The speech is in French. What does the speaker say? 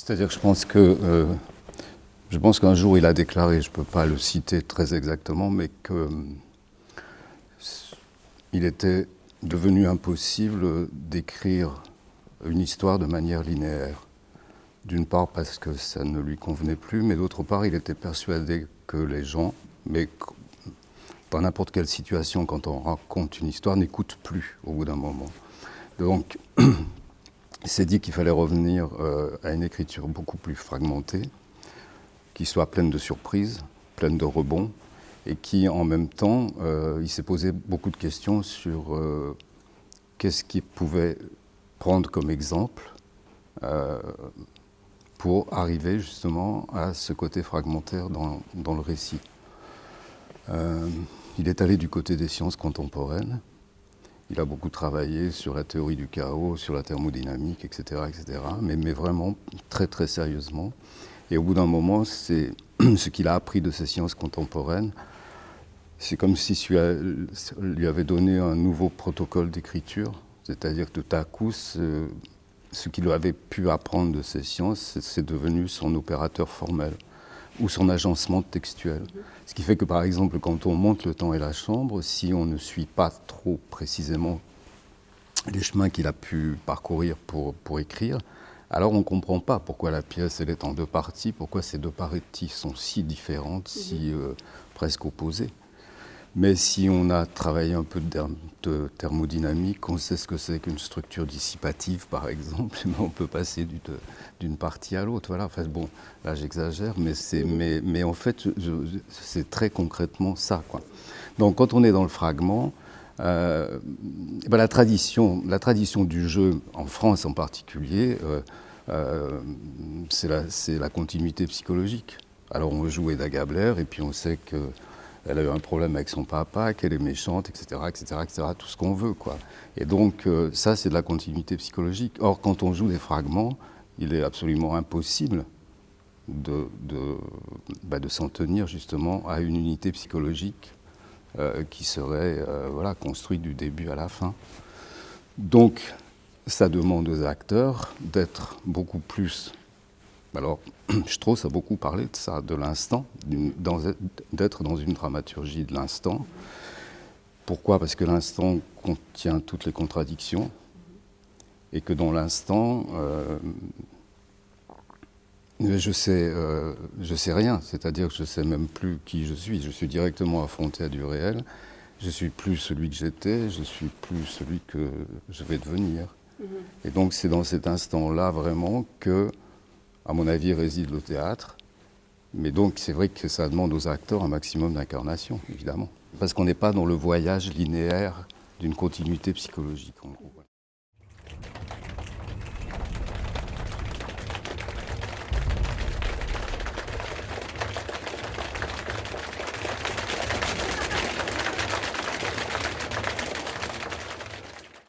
C'est-à-dire que je pense qu'un jour il a déclaré, je ne peux pas le citer très exactement, mais qu'il était devenu impossible d'écrire une histoire de manière linéaire. D'une part parce que ça ne lui convenait plus, mais d'autre part il était persuadé que les gens, mais dans n'importe quelle situation, quand on raconte une histoire, n'écoutent plus au bout d'un moment. Donc il s'est dit qu'il fallait revenir à une écriture beaucoup plus fragmentée, qui soit pleine de surprises, pleine de rebonds, et qui, en même temps, il s'est posé beaucoup de questions sur qu'est-ce qu'il pouvait prendre comme exemple pour arriver justement à ce côté fragmentaire dans le récit. Il est allé du côté des sciences contemporaines. Il a beaucoup travaillé sur la théorie du chaos, sur la thermodynamique, etc., etc., mais vraiment très très sérieusement. Et au bout d'un moment, c'est ce qu'il a appris de ces sciences contemporaines, c'est comme si lui avait donné un nouveau protocole d'écriture, c'est-à-dire que tout à coup, ce qu'il avait pu apprendre de ces sciences, c'est devenu son opérateur formel ou son agencement textuel. Ce qui fait que, par exemple, quand on monte Le Temps et la Chambre, si on ne suit pas trop précisément les chemins qu'il a pu parcourir pour écrire, alors on ne comprend pas pourquoi la pièce elle est en deux parties, pourquoi ces deux parties sont si différentes, si presque opposées. Mais si on a travaillé un peu de thermodynamique, on sait ce que c'est qu'une structure dissipative, par exemple, on peut passer d'une partie à l'autre. Voilà. Enfin, bon, là j'exagère, mais en fait, c'est très concrètement ça, quoi. Donc quand on est dans le fragment, la tradition du jeu, en France en particulier, c'est la continuité psychologique. Alors on joue Hedda Gabler et puis on sait qu'elle a eu un problème avec son papa, qu'elle est méchante, etc., etc., etc., tout ce qu'on veut, quoi. Et donc ça, c'est de la continuité psychologique. Or, quand on joue des fragments, il est absolument impossible de s'en tenir justement à une unité psychologique qui serait construite du début à la fin. Donc, ça demande aux acteurs d'être beaucoup plus... Alors, Strauss a beaucoup parlé de ça, de l'instant, d'être dans une dramaturgie de l'instant. Pourquoi ? Parce que l'instant contient toutes les contradictions et que dans l'instant, je sais rien, c'est-à-dire que je ne sais même plus qui je suis. Je suis directement affronté à du réel. Je ne suis plus celui que j'étais, je ne suis plus celui que je vais devenir. Et donc c'est dans cet instant-là vraiment que, à mon avis, réside le théâtre. Mais donc, c'est vrai que ça demande aux acteurs un maximum d'incarnation, évidemment. Parce qu'on n'est pas dans le voyage linéaire d'une continuité psychologique, en gros.